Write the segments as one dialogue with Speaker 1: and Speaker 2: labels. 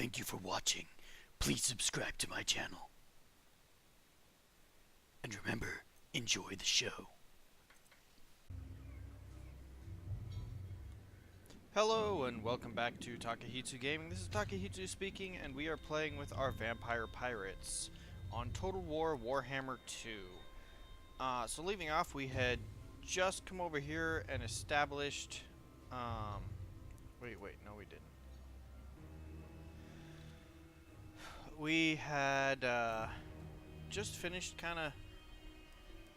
Speaker 1: thank you for watching. Please subscribe to my channel. And remember, enjoy the show.
Speaker 2: Hello and welcome back to Takehitsu Gaming. This is Takehitsu speaking, and we are playing with our vampire pirates on Total War Warhammer 2. So leaving off, we had just come over here and established... wait, no we didn't. We had just finished kind of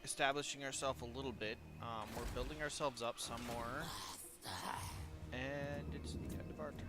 Speaker 2: establishing ourselves a little bit. We're building ourselves up some more. And it's the end of our turn.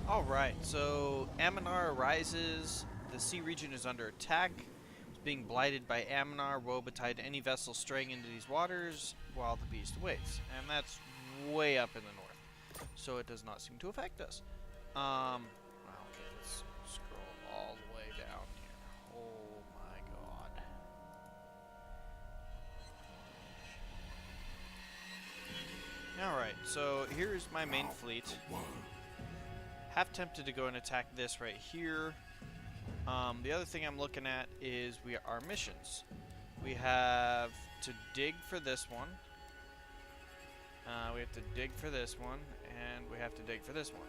Speaker 2: Alright, so Aminar arises, the sea region is under attack, it's being blighted by Aminar, woe betide any vessel straying into these waters while the beast waits. And that's way up in the north, so it does not seem to affect us. Okay, let's scroll all the way down here. Oh my god. Alright, so here's my main fleet. Half tempted to go and attack this right here. The other thing I'm looking at is our missions. We have to dig for this one. We have to dig for this one, and we have to dig for this one.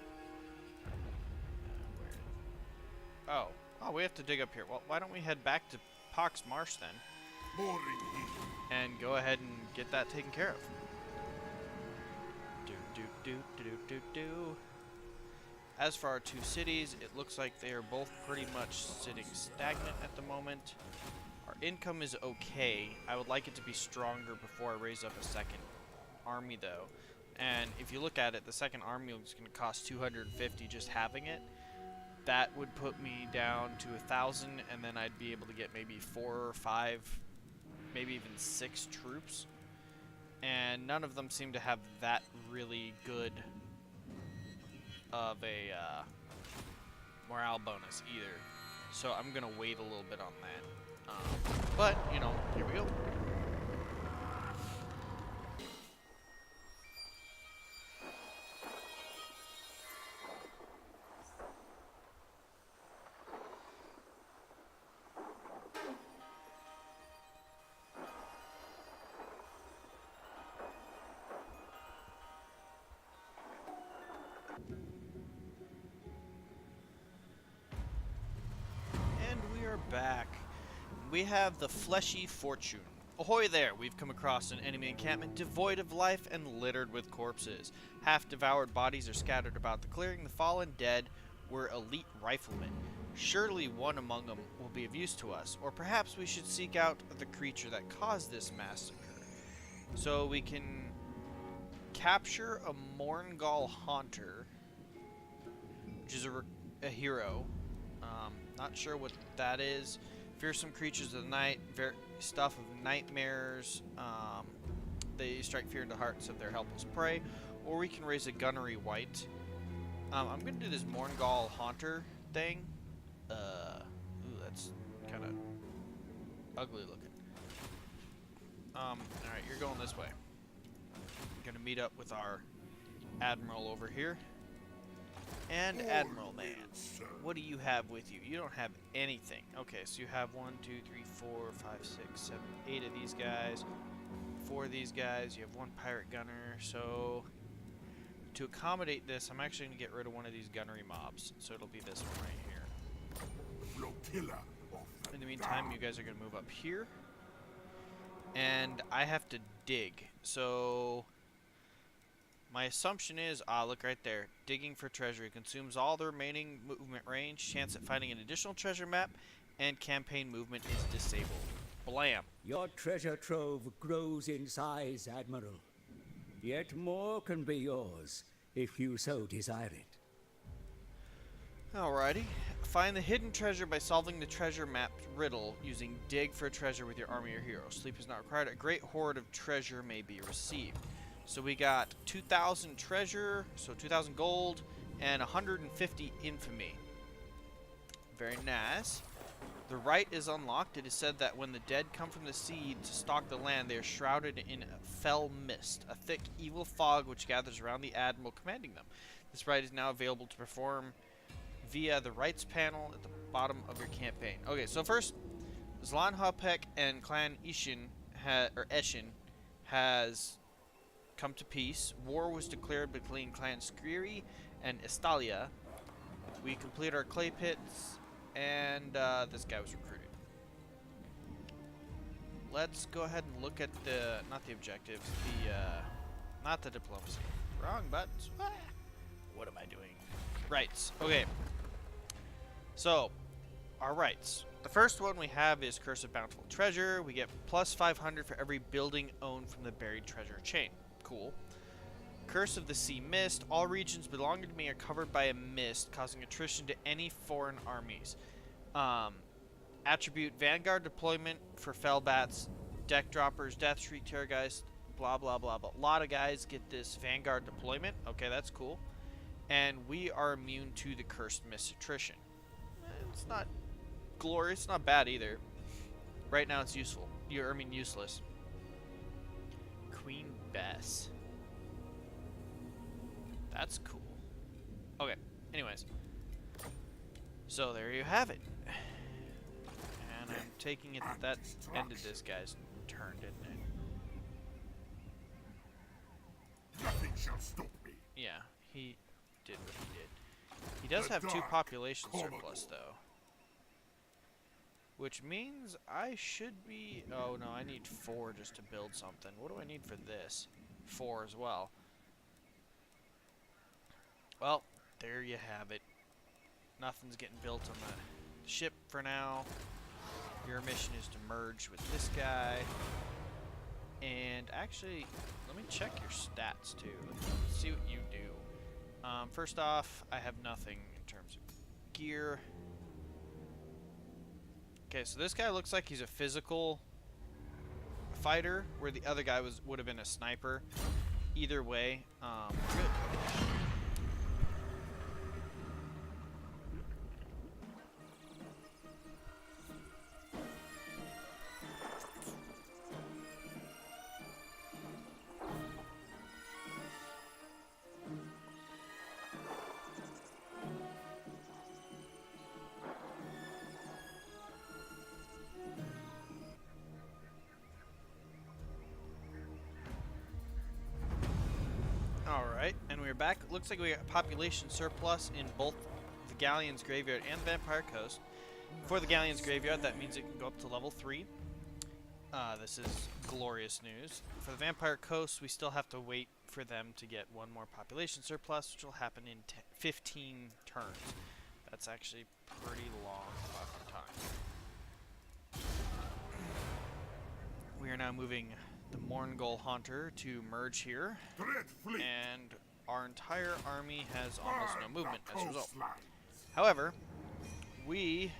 Speaker 2: Oh, we have to dig up here. Well, why don't we head back to Pox Marsh then, and go ahead and get that taken care of. Do. As for our two cities, it looks like they are both pretty much sitting stagnant at the moment. Our income is okay. I would like it to be stronger before I raise up a second army, though. And if you look at it, the second army is going to cost 250 just having it. That would put me down to 1,000, and then I'd be able to get maybe 4 or 5, maybe even 6 troops. And none of them seem to have that really good of a morale bonus either, so I'm gonna wait a little bit on that. But you know, here we go. Back. We have the Fleshy Fortune. Ahoy there! We've come across an enemy encampment devoid of life and littered with corpses. Half-devoured bodies are scattered about the clearing. The fallen dead were elite riflemen. Surely one among them will be of use to us, or perhaps we should seek out the creature that caused this massacre. So we can capture a Morngal Haunter, which is a hero. Not sure what that is. Fearsome creatures of the night, stuff of nightmares. They strike fear into hearts of their helpless prey. Or we can raise a gunnery wight. I'm going to do this Morngal Haunter thing. Ooh, that's kind of ugly looking. Alright, you're going this way. I'm going to meet up with our Admiral over here. And Admiral Man, what do you have with you? You don't have anything. Okay, so you have 1, 2, 3, 4, 5, 6, 7, 8 of these guys. 4 of these guys. You have 1 pirate gunner. So to accommodate this, I'm actually going to get rid of one of these gunnery mobs. So it'll be this one right here. In the meantime, you guys are going to move up here. And I have to dig. So my assumption is, look right there. Digging for treasure. It consumes all the remaining movement range. Chance at finding an additional treasure map. And campaign movement is disabled. Blam.
Speaker 3: Your treasure trove grows in size, Admiral. Yet more can be yours, if you so desire it.
Speaker 2: Alrighty. Find the hidden treasure by solving the treasure map riddle using dig for a treasure with your army or hero. Sleep is not required. A great hoard of treasure may be received. So we got 2,000 treasure, so 2,000 gold, and 150 infamy. Very nice. The rite is unlocked. It is said that when the dead come from the sea to stalk the land, they are shrouded in a fell mist, a thick, evil fog which gathers around the admiral commanding them. This rite is now available to perform via the rites panel at the bottom of your campaign. Okay, so first, Zlan Hopek and Clan Eshin has come to peace. War was declared between Clan Skriri and Estalia. We complete our clay pits, and this guy was recruited. Let's go ahead and look at the, not the objectives, not the diplomacy. Wrong buttons. What am I doing? Rights. Okay. So, our rights. The first one we have is Curse of Bountiful Treasure. We get plus 500 for every building owned from the buried treasure chain. Cool. Curse of the Sea Mist. All regions belonging to me are covered by a mist, causing attrition to any foreign armies. Attribute Vanguard deployment for Fellbats, Deck Droppers, Death Shriek, Terrorgeist, blah blah blah blah. A lot of guys get this Vanguard deployment. Okay, that's cool. And we are immune to the Cursed Mist attrition. It's not glorious, it's not bad either. Right now it's useful. Useless. Queen Bess. That's cool. Okay, anyways. So there you have it. And I'm taking it that ended this guy's turn, didn't it?
Speaker 4: Nothing shall stop me.
Speaker 2: Yeah, he did what he did. He does have 2 population surplus, though. Which means I should be... Oh, no, I need 4 just to build something. What do I need for this? 4 as well. Well, there you have it. Nothing's getting built on the ship for now. Your mission is to merge with this guy. And actually, let me check your stats, too. Let's see what you do. First off, I have nothing in terms of gear. Okay, so this guy looks like he's a physical fighter, where the other guy would have been a sniper. Either way, good. Alright, and we're back. Looks like we got population surplus in both the Galleon's Graveyard and the Vampire Coast. For the Galleon's Graveyard, that means it can go up to level 3. This is glorious news. For the Vampire Coast, we still have to wait for them to get 1 more population surplus, which will happen in 15 turns. That's actually pretty long fucking time. We are now moving the Morngul Haunter to merge here, and our entire army has almost no movement as a result. However, let's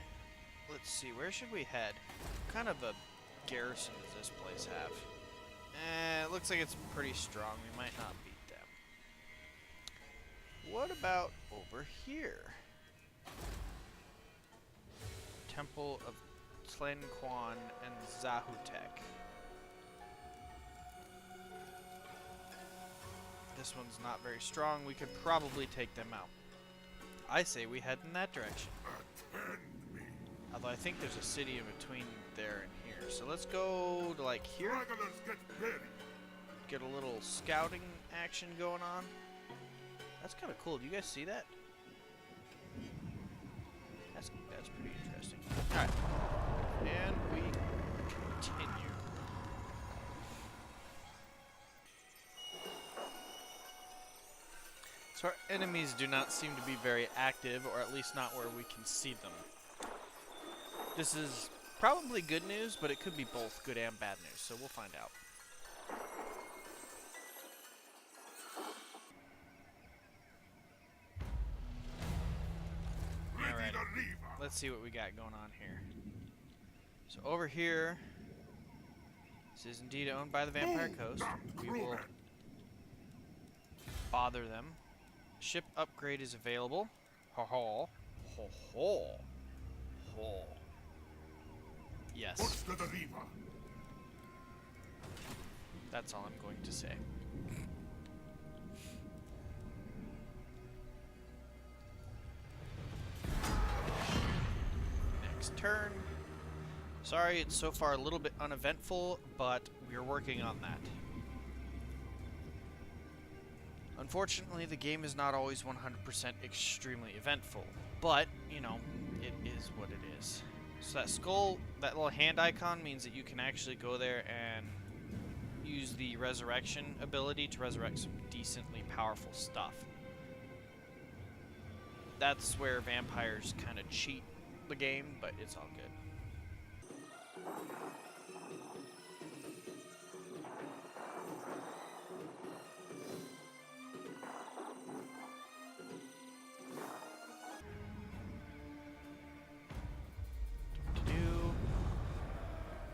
Speaker 2: see, where should we head? What kind of a garrison does this place have? It looks like it's pretty strong. We might not beat them. What about over here? Temple of Tlenquan and Zahutek. This one's not very strong. We could probably take them out. I say we head in that direction. Although I think there's a city in between there and here. So let's go to like here. Get a little scouting action going on. That's kind of cool. Do you guys see that? That's pretty interesting. Alright. And we continue. So our enemies do not seem to be very active, or at least not where we can see them. This is probably good news, but it could be both good and bad news, so we'll find out. let's see what we got going on here. So over here, this is indeed owned by the Vampire Coast. We will bother them. Ship upgrade is available. Ho ho. Ho ho. Ho. Yes.
Speaker 4: Push to the river.
Speaker 2: That's all I'm going to say. Next turn. Sorry, it's so far a little bit uneventful, but we're working on that. Unfortunately, the game is not always 100% extremely eventful, but, you know, it is what it is. So that skull, that little hand icon means that you can actually go there and use the resurrection ability to resurrect some decently powerful stuff. That's where vampires kind of cheat the game, but it's all good.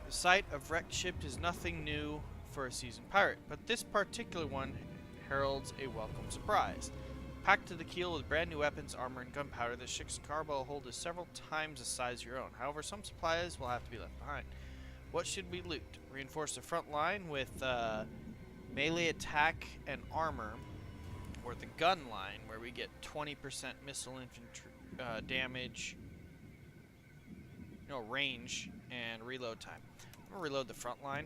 Speaker 2: The sight of wrecked ship is nothing new for a seasoned pirate, but this particular one heralds a welcome surprise. Packed to the keel with brand new weapons, armor, and gunpowder, the ship's cargo will hold is several times the size of your own. However, some supplies will have to be left behind. What should we loot? Reinforce the front line with melee attack and armor, or the gun line, where we get 20% missile infantry damage, range, and reload time. I'm gonna reload the front line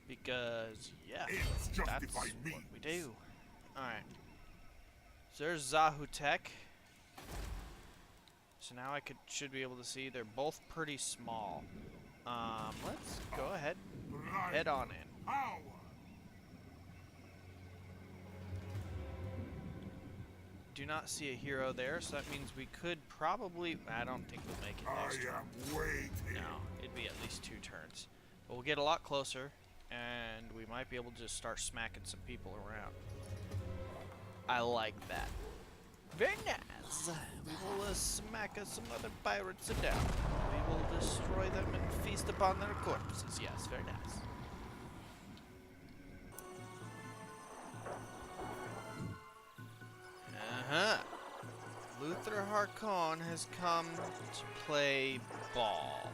Speaker 2: because, yeah, that's what we do. Alright. So there's Zahutek. So now I should be able to see they're both pretty small. Let's go ahead and head on in. Do not see a hero there, so that means we could probably... I don't think we'll make it next turn.
Speaker 4: I am waiting.
Speaker 2: No, it'd be at least 2 turns. But we'll get a lot closer, and we might be able to just start smacking some people around. I like that. Very nice. We will smack some other pirates down. We will destroy them and feast upon their corpses. Yes, very nice. Luther Harkon has come to play ball.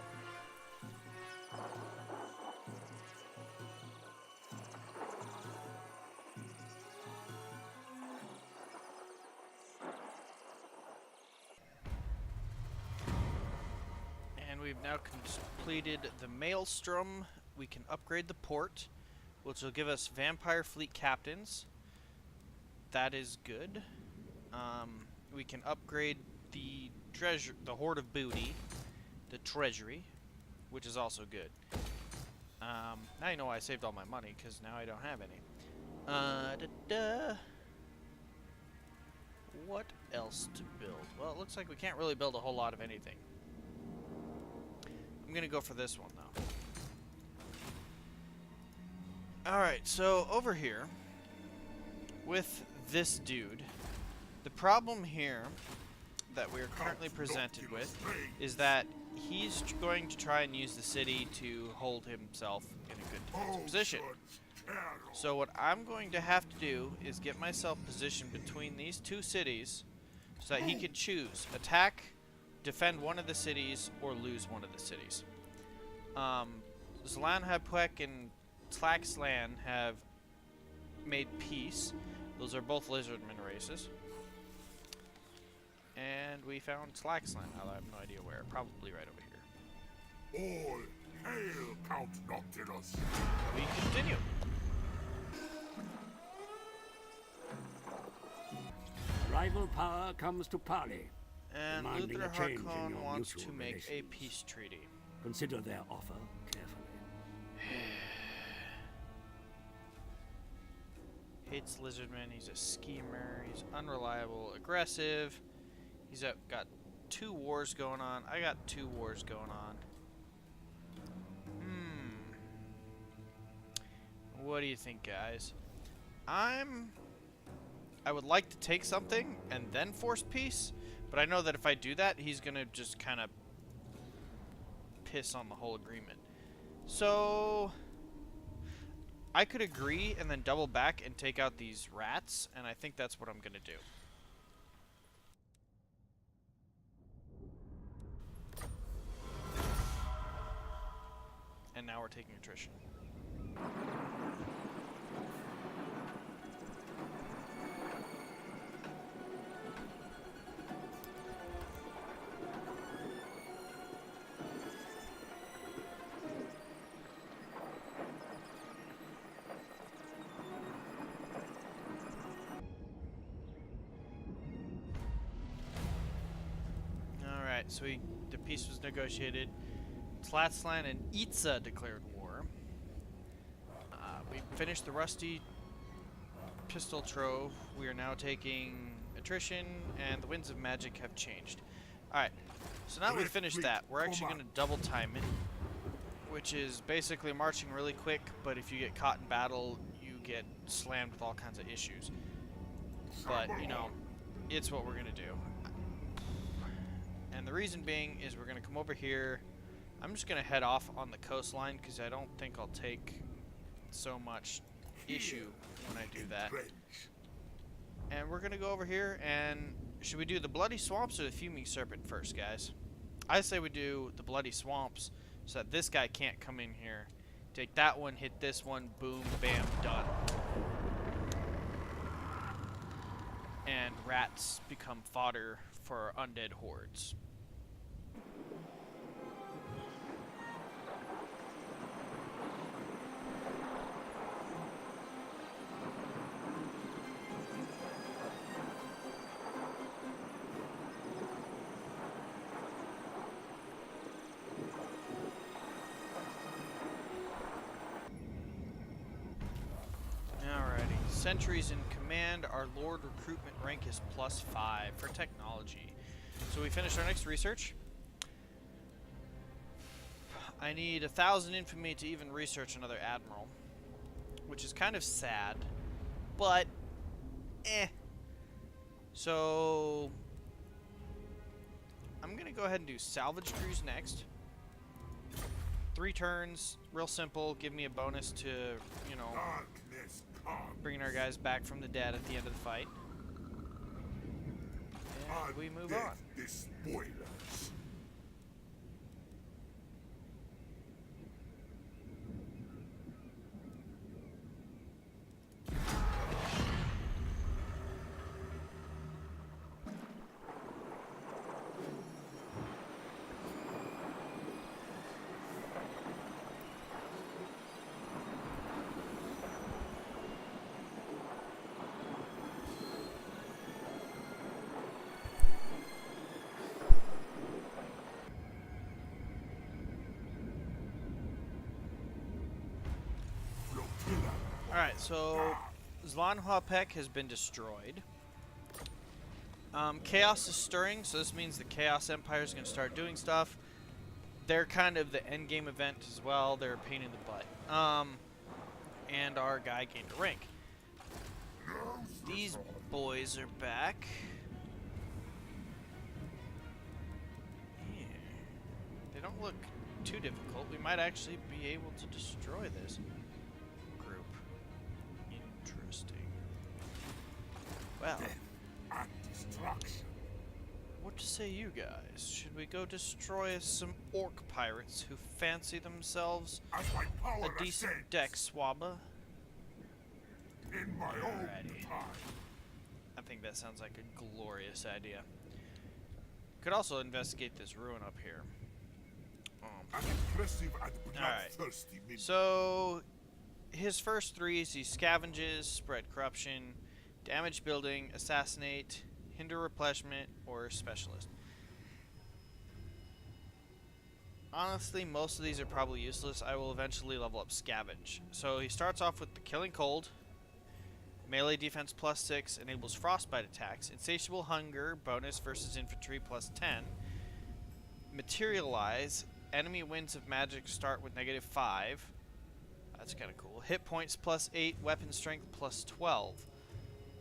Speaker 2: And we've now completed the Maelstrom. We can upgrade the port, which will give us Vampire Fleet Captains. That is good. We can upgrade the treasure, the Hoard of Booty, the Treasury, which is also good. Now you know why I saved all my money, because now I don't have any. What else to build? Well, it looks like we can't really build a whole lot of anything. I'm gonna go for this one, though. Alright, so over here, with this dude, the problem here that we're currently presented with is that he's going to try and use the city to hold himself in a good defensive position. So what I'm going to have to do is get myself positioned between these 2 cities so that he can choose attack, defend one of the cities, or lose one of the cities. Zlanhapwek and Tlaxlan have made peace. Those are both lizardmen races. And we found Tlaxlan. I have no idea where. Probably right over here.
Speaker 4: All hail Count Noctilus.
Speaker 2: We continue.
Speaker 3: Rival power comes to parley.
Speaker 2: And
Speaker 3: Demanding
Speaker 2: Luther
Speaker 3: a change in
Speaker 2: Harkon
Speaker 3: your
Speaker 2: wants to
Speaker 3: mutual
Speaker 2: make a
Speaker 3: relations.
Speaker 2: peace treaty.
Speaker 3: Consider their offer carefully.
Speaker 2: Hates lizardmen. He's a schemer. He's unreliable, aggressive. He's got 2 wars going on. I got 2 wars going on. What do you think, guys? I would like to take something and then force peace, But I know that if I do that, he's gonna just kind of piss on the whole agreement. So I could agree and then double back and take out these rats, and I think that's what I'm gonna do. And now we're taking attrition. Alright, so the peace was negotiated. Tlaxlan and Itza declared war. We finished the rusty pistol trove. We are now taking attrition, and the winds of magic have changed. Alright, so now that we've finished that, we're actually going to double time it, which is basically marching really quick, but if you get caught in battle, you get slammed with all kinds of issues. But, you know, it's what we're going to do. And the reason being is we're going to come over here. I'm just going to head off on the coastline because I don't think I'll take so much issue when I do that. And we're going to go over here, and should we do the Bloody Swamps or the Fuming Serpent first, guys? I say we do the Bloody Swamps so that this guy can't come in here. Take that one, hit this one, boom, bam, done. And rats become fodder for undead hordes. Sentries in command, our Lord recruitment rank is +5 for technology. So we finished our next research. I need 1,000 infamy to even research another admiral, which is kind of sad, but So I'm gonna go ahead and do salvage crews next. 3 turns, real simple, give me a bonus to, you know, bringing our guys back from the dead at the end of the fight. And we move on. Alright, so Zlanhwapek has been destroyed. Chaos is stirring, so this means the Chaos Empire is going to start doing stuff. They're kind of the endgame event as well. They're a pain in the butt. And our guy gained a rank. These boys are back. Yeah. They don't look too difficult. We might actually be able to destroy this group. Interesting. Well, what say you guys? Should we go destroy some orc pirates who fancy themselves a decent deck swabber? Alrighty. I think that sounds like a glorious idea. Could also investigate this ruin up here. Alright. So his first 3 is he scavenges, spread corruption, damage building, assassinate, hinder replenishment, or specialist. Honestly, most of these are probably useless. I will eventually level up scavenge. So he starts off with the Killing Cold. Melee defense +6 enables frostbite attacks. Insatiable hunger bonus versus infantry +10. Materialize. Enemy winds of magic start with -5. That's kind of cool. Hit points +8. Weapon strength +12.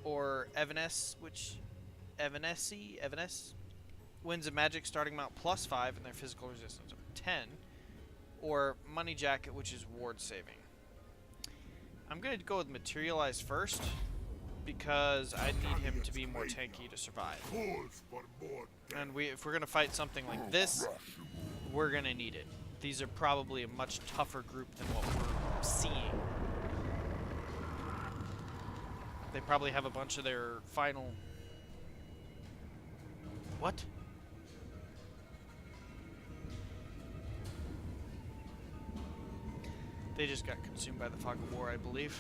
Speaker 2: Or Evanesce, which Evanesce Winds of Magic starting amount +5 and their physical resistance of 10. Or Money Jacket, which is ward saving. I'm going to go with Materialize first, because I need him to be more tanky to survive.
Speaker 4: Calls for more
Speaker 2: And if we're going to fight something like this, we're going to need it. These are probably a much tougher group than what we're seeing. They probably have a bunch of their final... What? They just got consumed by the fog of war, I believe.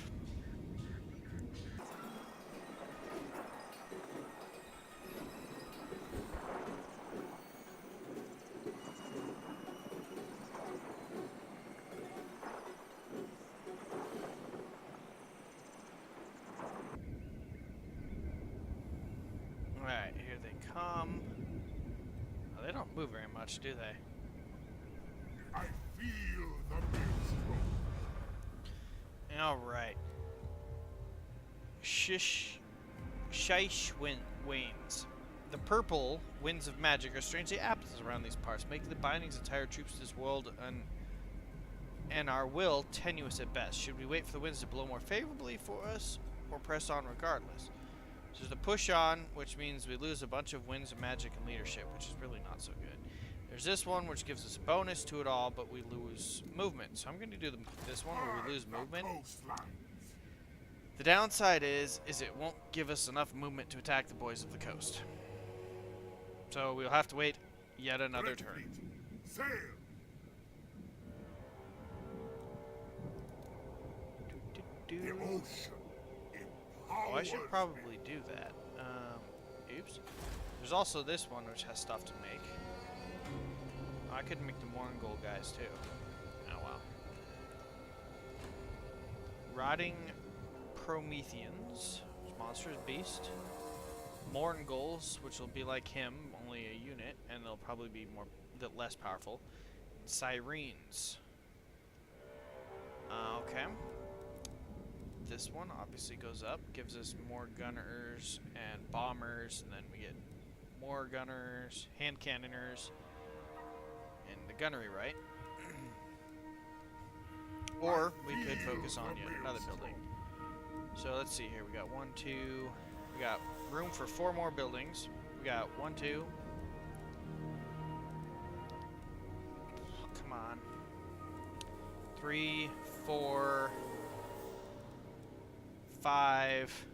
Speaker 2: Alright, here they come. Oh, they don't move very much, do they?
Speaker 4: I feel the maelstrom.
Speaker 2: Alright. Shish Wanes. The purple winds of magic are strangely absent around these parts, making the bindings of entire troops to this world and our will tenuous at best. Should we wait for the winds to blow more favorably for us, or press on regardless? So there's the push on, which means we lose a bunch of winds of magic and leadership, which is really not so good. There's this one, which gives us a bonus to it all, but we lose movement. So I'm going to do this one where we lose movement. The downside is it won't give us enough movement to attack the boys of the coast. So we'll have to wait yet another turn.
Speaker 4: Sail. The ocean.
Speaker 2: Oh, I should probably do that. Oops. There's also this one, which has stuff to make. I could make the Mongol guys too. Oh well. Rotting Prometheans, monstrous beast. Mongols, which will be like him, only a unit, and they'll probably be less powerful. Sirens. Okay. This one obviously goes up, gives us more gunners and bombers, and then we get more gunners, hand cannoners, and the gunnery, right? Or we could focus on yet another building. So let's see here. We got 1, 2. We got room for 4 more buildings. We got 1, 2. Come on. 3, 4, 5,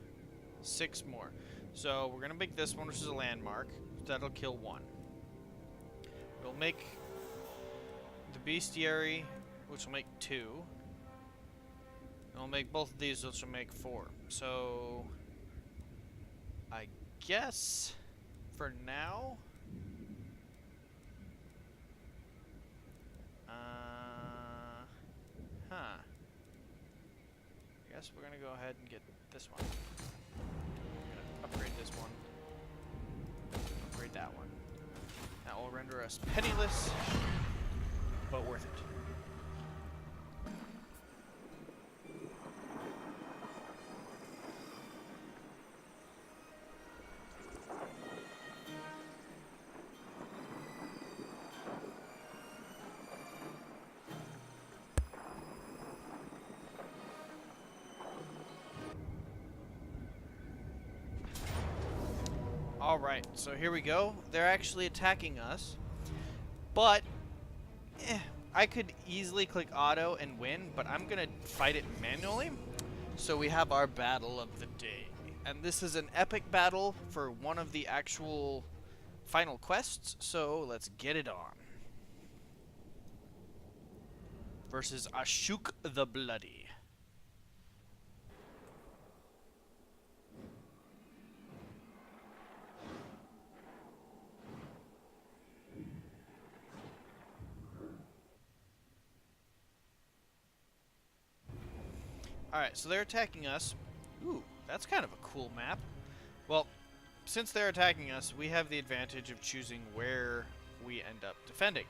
Speaker 2: 6 more. So we're gonna make this one, which is a landmark. That'll kill 1. We'll make the bestiary, which will make 2. And we'll make both of these, which will make 4. So I guess for now, I guess we're gonna go ahead and get this one. Upgrade this one. Upgrade that one. That will render us penniless, but worth it. Alright, so here we go. They're actually attacking us. But, I could easily click auto and win, but I'm going to fight it manually. So we have our battle of the day. And this is an epic battle for one of the actual final quests, so let's get it on. Versus Ashuk the Bloody. Alright, so they're attacking us. Ooh, that's kind of a cool map. Well, since they're attacking us, we have the advantage of choosing where we end up defending.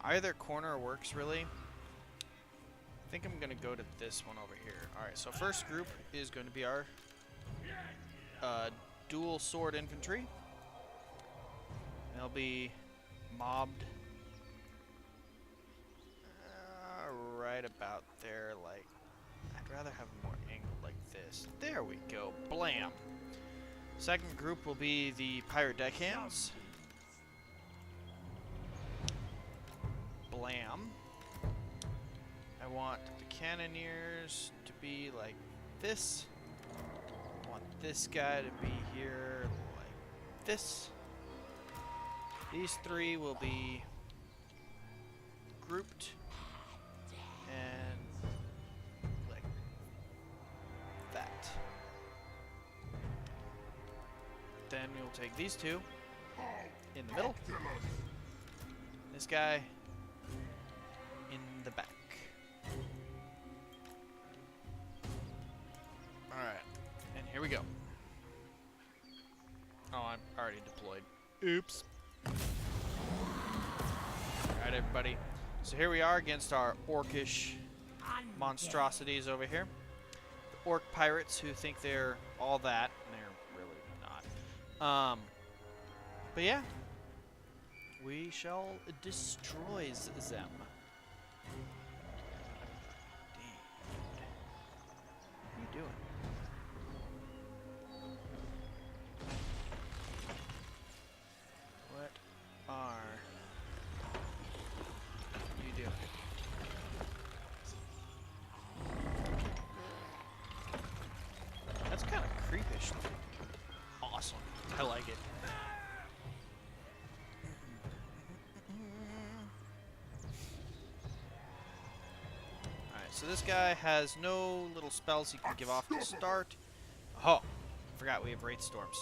Speaker 2: Either corner works, really. I think I'm going to go to this one over here. Alright, so first group is going to be our dual sword infantry. They'll be mobbed right about there. Like, I'd rather have them more angled like this. There we go. Blam. Second group will be the pirate deckhands. Blam. I want the cannoneers to be like this. I want this guy to be here like this. These three will be grouped and like that. Then we'll take these two in the middle. This guy in the back. Alright, and here we go. Oh, I'm already deployed. Oops. Alright, everybody. So here we are against our orcish monstrosities over here. The orc pirates who think they're all that, and they're really not. But yeah. We shall destroy them. Dude. What are you doing? What are you doing? That's kind of creepish. Awesome. I like it. So this guy has no little spells he can give off to start. Oh, forgot we have Wraith Storms.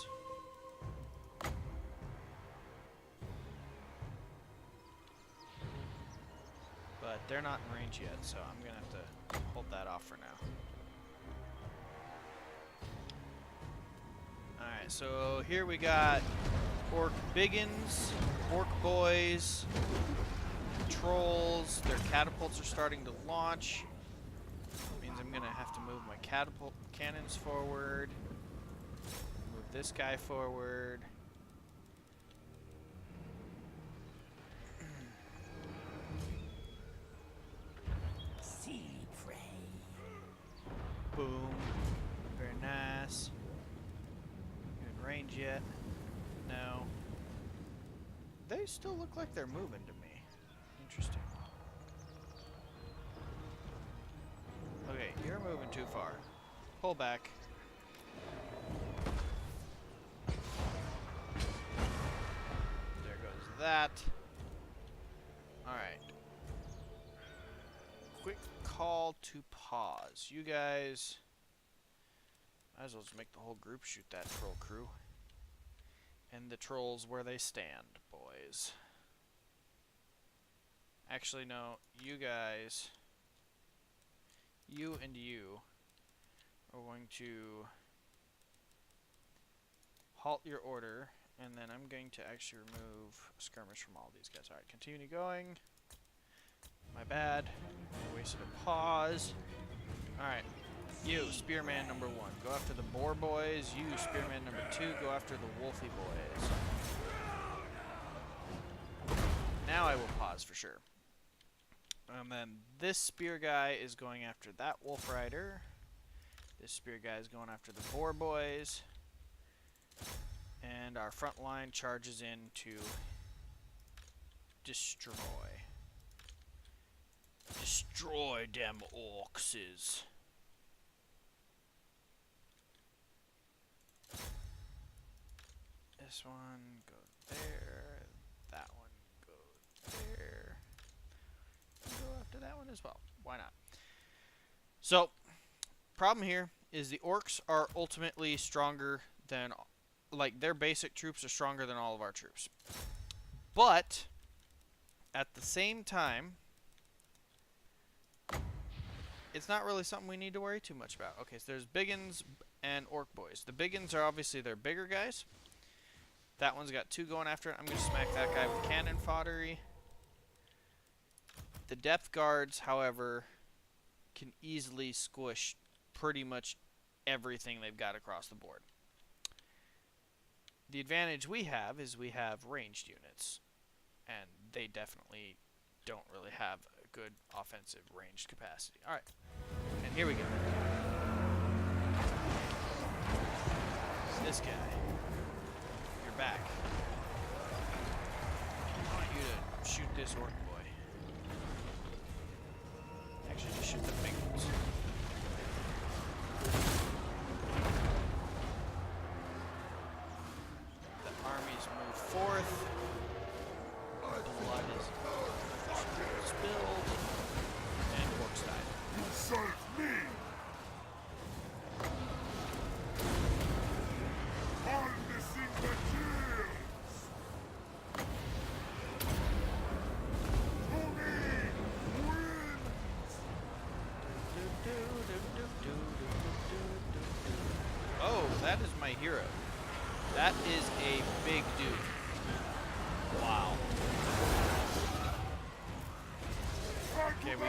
Speaker 2: But they're not in range yet, so I'm going to have to hold that off for now. Alright, so here we got Orc Biggins, Orc Boys, Trolls. Their catapults are starting to launch. I'm gonna have to move my catapult cannons forward. Move this guy forward.
Speaker 3: See prey.
Speaker 2: Boom. Very nice. You in range yet? No. They still look like they're moving to me. Interesting. Okay, you're moving too far. Pull back. There goes that. Alright. Quick call to pause. You guys... might as well just make the whole group shoot that troll crew. And the trolls where they stand, boys. Actually, no. You guys... you and you are going to halt your order, and then I'm going to actually remove skirmish from all these guys. Alright, continue going. My bad. I wasted a pause. Alright, you, Spearman number 1, go after the Boar Boys. You, Spearman number 2, go after the Wolfy Boys. Now I will pause for sure. And then this spear guy is going after that wolf rider. This spear guy is going after the boar boys. And our front line charges in to destroy. Destroy them orcses. This one goes there. That one goes there. Go after that one as well. Why not? So, problem here is the orcs are ultimately stronger than, like, their basic troops are stronger than all of our troops. But, at the same time, it's not really something we need to worry too much about. Okay, so there's Biggins and Orc Boys. The Biggins are obviously their bigger guys. That one's got 2 going after it. I'm going to smack that guy with cannon foddery. The Depth Guards, however, can easily squish pretty much everything they've got across the board. The advantage we have is we have ranged units, and they definitely don't really have a good offensive ranged capacity. Alright, and here we go. This guy. You're back. I want you to shoot this orc boy. Actually, just shoot the big ones. The armies move forth. Blood is spilled. And orcs died.
Speaker 4: You serve me! Harnessing the gills! Tony wins!
Speaker 2: Oh, that is my hero. That is a big dude. Wow. Okay, we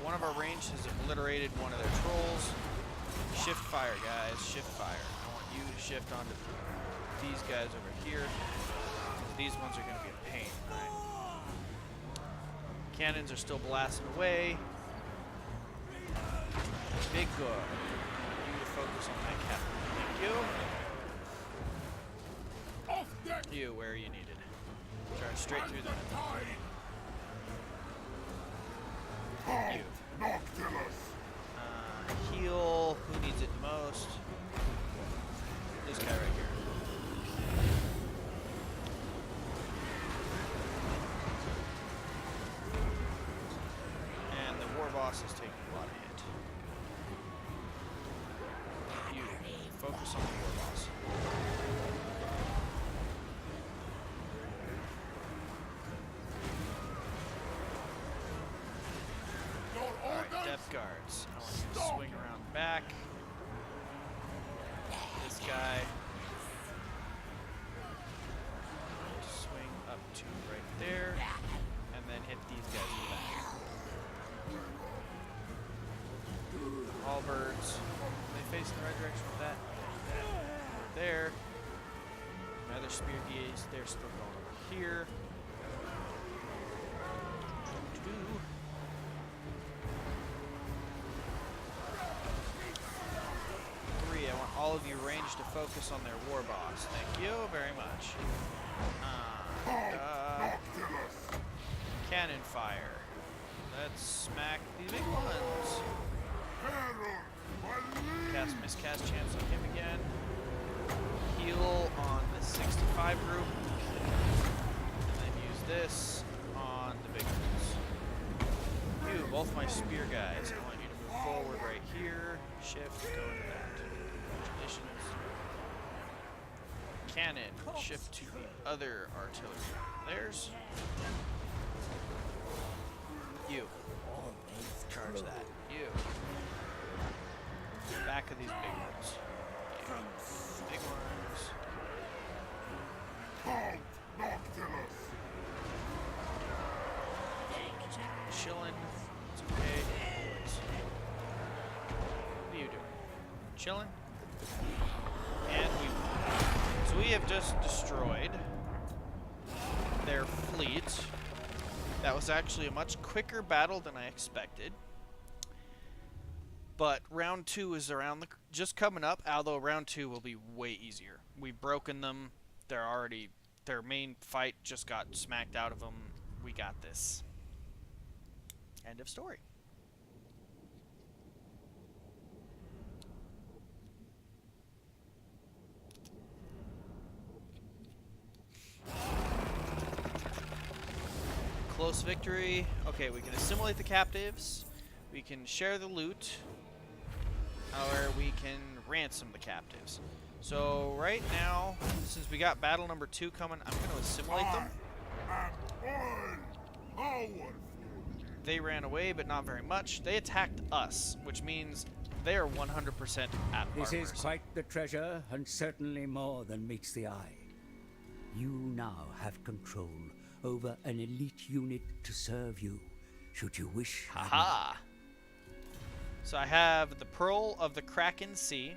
Speaker 2: one of our range has obliterated one of their trolls. Shift fire, guys. Shift fire. I want you to shift onto these guys over here. These ones are going to be a pain, right? Cannons are still blasting away. Big go. You to focus on that captain. Thank you.
Speaker 4: Off deck!
Speaker 2: You where you needed. Charge straight through them. You.
Speaker 4: Noctilus!
Speaker 2: Heal. Who needs it the most? This guy right here. And the war boss is taking a lot of hit. You. Focus on the war boss. Alright, depth guards. I want you to swing around back. This guy. Swing up to right there. And then hit these guys in the back. All birds. Are they facing the right direction with that? There. My other spear geese, they're still going over here. I want all of you ranged to focus on their war boss. Thank you very much. Cannon fire. Let's smack these big ones. Cast miscast chance on him again. Heal on the 65 group. And then use this on the big ones. You, both my spear guys. I want you to move forward right here. Shift, go into that. Cannon, shift to the other artillery. There's you. Charge that. You. Back of these big ones. You. Big ones. Chillin'. It's okay. What are you doing? Chillin'? And we have just destroyed their fleet. That was actually a much quicker battle than I expected. But round 2 is just coming up, although round 2 will be way easier. We've broken them. Their main fight just got smacked out of them. We got this. End of story. Close victory. Okay, we can assimilate the captives. We can share the loot. Or we can ransom the captives. So right now, since we got battle number 2 coming, I'm going to assimilate them. They ran away, but not very much. They attacked us, which means they are 100% at
Speaker 3: This
Speaker 2: our
Speaker 3: is
Speaker 2: mercy.
Speaker 3: quite the treasure, and certainly more than meets the eye. You now have control over an elite unit to serve you, should you wish.
Speaker 2: Haha! So I have the Pearl of the Kraken Sea.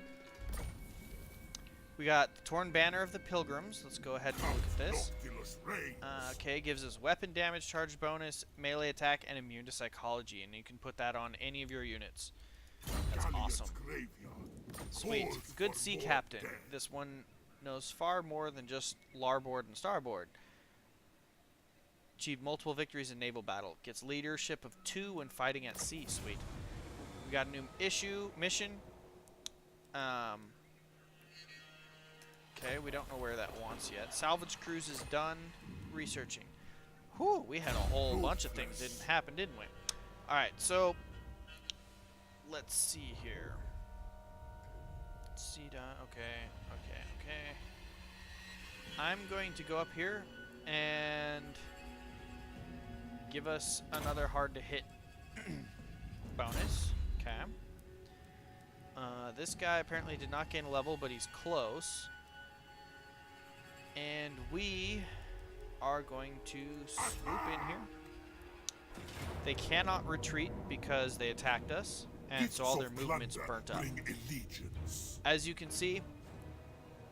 Speaker 2: We got the Torn Banner of the Pilgrims. Let's go ahead and look at this.
Speaker 4: Noctilus reigns.
Speaker 2: Okay, gives us weapon damage, charge bonus, melee attack, and immune to psychology. And you can put that on any of your units. That's
Speaker 4: Galleon's
Speaker 2: awesome.
Speaker 4: graveyard.
Speaker 2: Sweet.
Speaker 4: Calls
Speaker 2: Good
Speaker 4: for
Speaker 2: sea
Speaker 4: more
Speaker 2: captain.
Speaker 4: death.
Speaker 2: This one knows far more than just larboard and starboard. Achieved multiple victories in naval battle. Gets leadership of 2 when fighting at sea. Sweet. We got a new mission. Okay, we don't know where that wants yet. Salvage cruise is done. Researching. Whew, we had a whole bunch of things didn't happen, didn't we? Alright, so let's see here. See done. Okay. I'm going to go up here and give us another hard to hit bonus. Okay. This guy apparently did not gain a level, but he's close. And we are going to swoop in here. They cannot retreat because they attacked us, and so all their movement's burnt up.
Speaker 4: Allegiance.
Speaker 2: As you can see,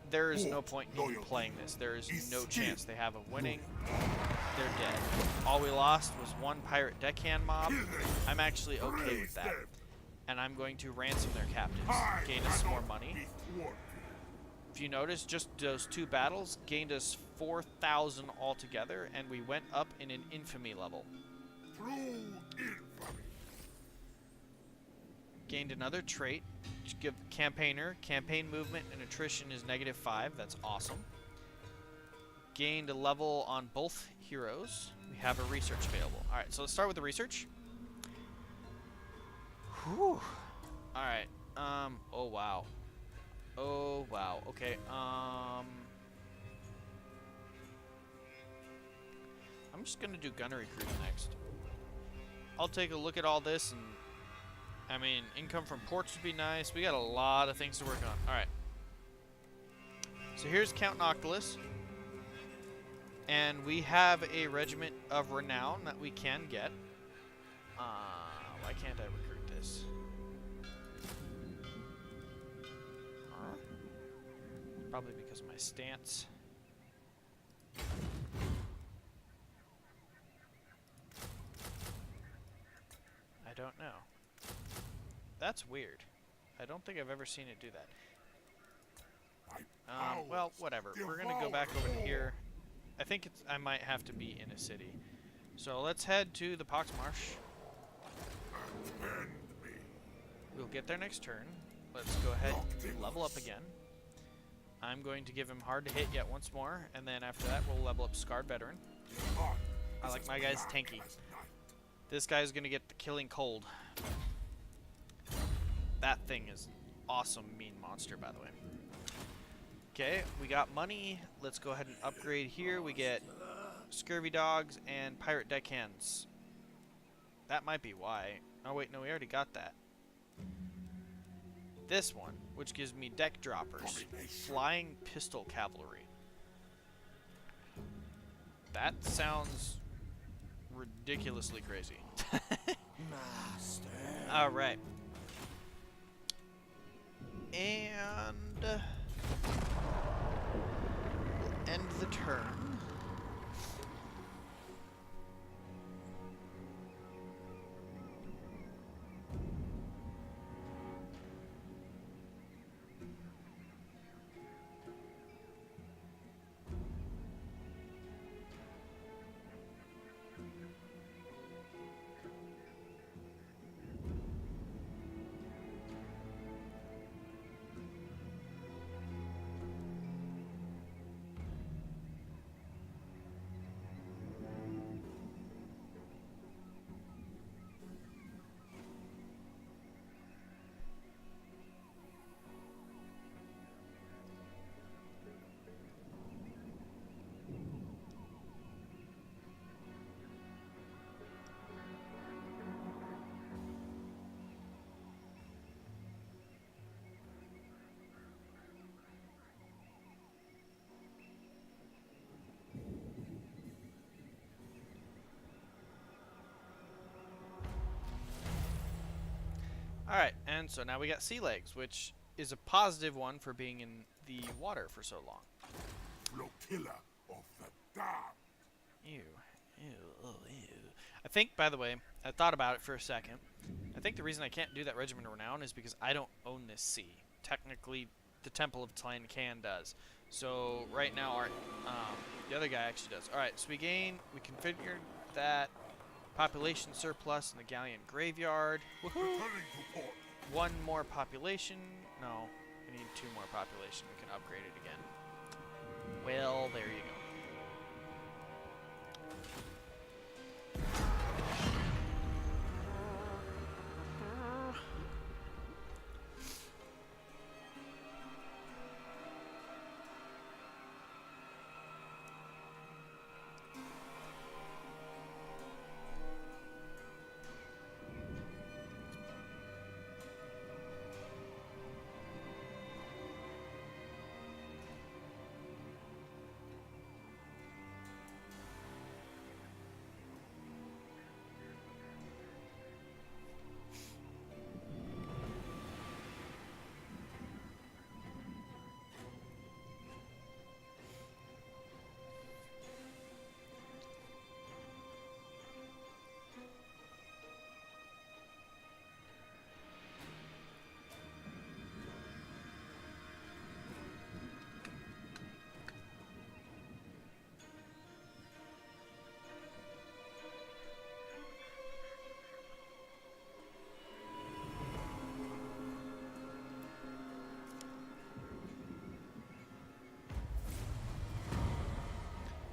Speaker 2: there is no point in playing this. There is no chance they have of winning. They're dead. All we lost was 1 pirate deckhand mob. I'm actually okay with that. And I'm going to ransom their captives. Gain us some more money. If you notice, just those 2 battles gained us 4,000 altogether, and we went up in an infamy level.
Speaker 4: Through infamy.
Speaker 2: Gained another trait. Give campaigner. Campaign movement and attrition is -5. That's awesome. Gained a level on both heroes. We have a research available. Alright, so let's start with the research. Whew. Alright. Oh wow. Oh wow. Okay. I'm just gonna do gunnery cruise next. I'll take a look at all this, and I mean, income from ports would be nice. We got a lot of things to work on. Alright. So here's Count Noctilus. And we have a regiment of renown that we can get. Why can't I recruit this? Probably because of my stance. I don't know. That's weird. I don't think I've ever seen it do that. Well, whatever. We're gonna go back over to here. I think I might have to be in a city. So let's head to the Poxmarsh. We'll get there next turn. Let's go ahead and level up again. I'm going to give him hard to hit yet once more, and then after that we'll level up Scarred Veteran. I like my guys tanky. This guy's gonna get the Killing Cold. That thing is awesome mean monster, by the way. Okay, we got money. Let's go ahead and upgrade here. We get Scurvy Dogs and Pirate Deckhands. That might be why. Oh wait, no, we already got that. This one, which gives me Deck Droppers. Flying Pistol Cavalry. That sounds ridiculously crazy. Alright. And we'll end the turn. Alright, and so now we got sea legs, which is a positive one for being in the water for so long.
Speaker 4: Flotilla of the damned.
Speaker 2: Ew. Ew. Oh, ew. I think, by the way, I thought about it for a second. I think the reason I can't do that Regiment of Renown is because I don't own this sea. Technically, the Temple of Tlancan does. So, right now, our the other guy actually does. Alright, so we configured that population surplus in the Galleon Graveyard. Woohoo!
Speaker 4: Returning to port.
Speaker 2: One more population. No, we need 2 more population. We can upgrade it again. Well, there you go.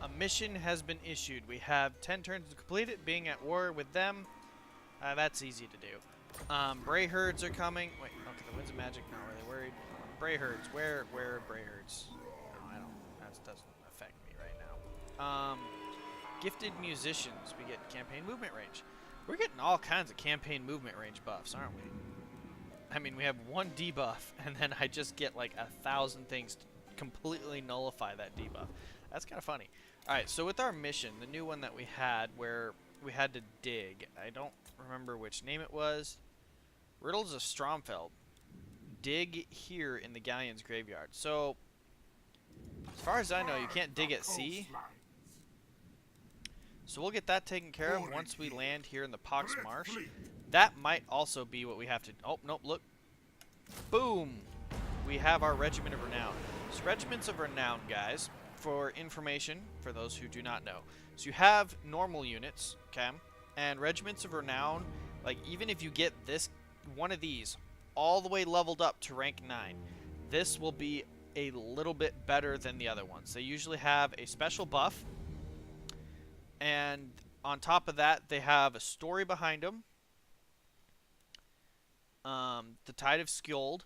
Speaker 2: A mission has been issued. We have 10 turns to complete it, being at war with them. That's easy to do. Bray herds are coming. Wait, okay, the winds of magic, not really worried. Bray herds, where are Bray herds? No, I don't, that doesn't affect me right now. Gifted musicians, we get campaign movement range. We're getting all kinds of campaign movement range buffs, aren't we? I mean, we have 1 debuff, and then I just get like 1,000 things to completely nullify that debuff. That's kind of funny. Alright, so with our mission, the new one that we had, where we had to dig, I don't remember which name it was. Riddles of Stromfeld. Dig here in the Galleon's Graveyard. So, as far as I know, you can't dig at sea. So we'll get that taken care of once we land here in the Pox Marsh. That might also be what we have to... Oh, nope, look. Boom! We have our Regiment of Renown. So Regiments of Renown, guys, for information, for those who do not know. So you have normal units, okay? And Regiments of Renown, like, even if you get this, one of these, all the way leveled up to rank 9, this will be a little bit better than the other ones. They usually have a special buff, and on top of that, they have a story behind them. The Tide of Skjold.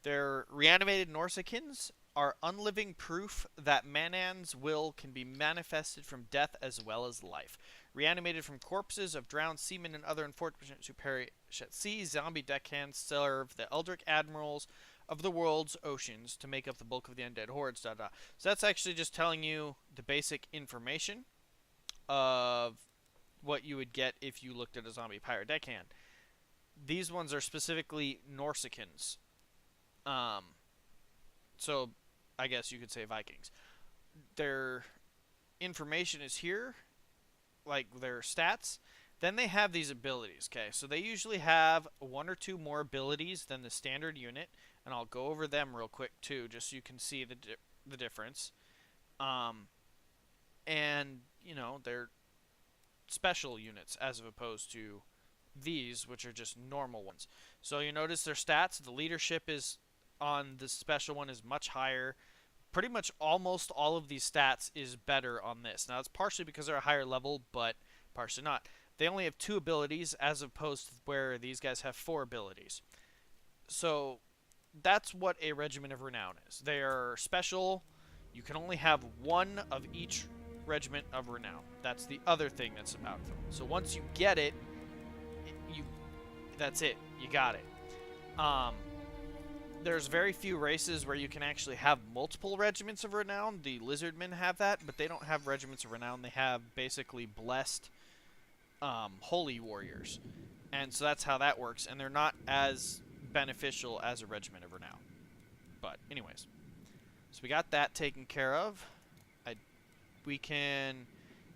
Speaker 2: Their reanimated Norsikins are unliving proof that Manan's will can be manifested from death as well as life. Reanimated from corpses of drowned seamen and other unfortunates who perish at sea, zombie deckhands serve the Eldritch admirals of the world's oceans to make up the bulk of the undead hordes. So that's actually just telling you the basic information of what you would get if you looked at a zombie pirate deckhand. These ones are specifically Norsikins. So I guess you could say Vikings. Their information is here, like their stats. Then they have these abilities, okay? So they usually have 1 or 2 more abilities than the standard unit, and I'll go over them real quick too, just so you can see the difference. And, you know, they're special units as opposed to these, which are just normal ones. So you notice their stats, the leadership is on the special one is much higher. Pretty much almost all of these stats is better on this. Now, it's partially because they're a higher level, but partially not. They only have 2 abilities as opposed to where these guys have 4 abilities. So that's what a Regiment of Renown is. They are special. You can only have 1 of each Regiment of Renown. That's the other thing that's about them. So once you get it, that's it. You got it. There's very few races where you can actually have multiple Regiments of Renown. The Lizardmen have that, but they don't have Regiments of Renown. They have basically blessed holy warriors. And so that's how that works, and they're not as beneficial as a regiment of renown. But anyways, so we got that taken care of. We can,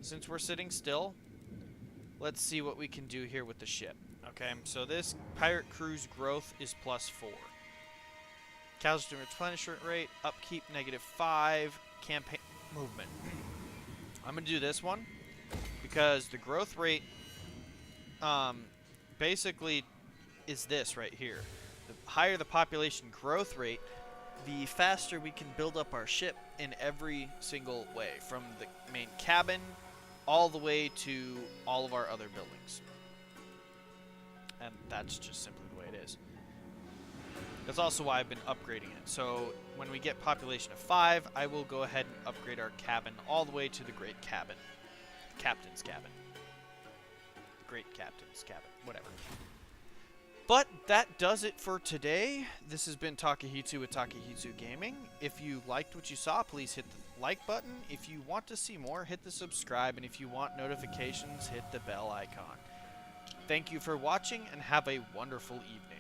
Speaker 2: since we're sitting still, let's see what we can do here with the ship. Okay, so this pirate crew's growth is +4. Casualty replenishment rate, upkeep -5, campaign movement. I'm gonna do this one because the growth rate basically is this right here. The higher the population growth rate, the faster we can build up our ship in every single way, from the main cabin all the way to all of our other buildings. And that's just simply the way it is. That's also why I've been upgrading it. So when we get population of 5, I will go ahead and upgrade our cabin all the way to the great cabin. Captain's cabin. The great captain's cabin. Whatever. But that does it for today. This has been Takehitsu with Takehitsu Gaming. If you liked what you saw, please hit the like button. If you want to see more, hit the subscribe. And if you want notifications, hit the bell icon. Thank you for watching and have a wonderful evening.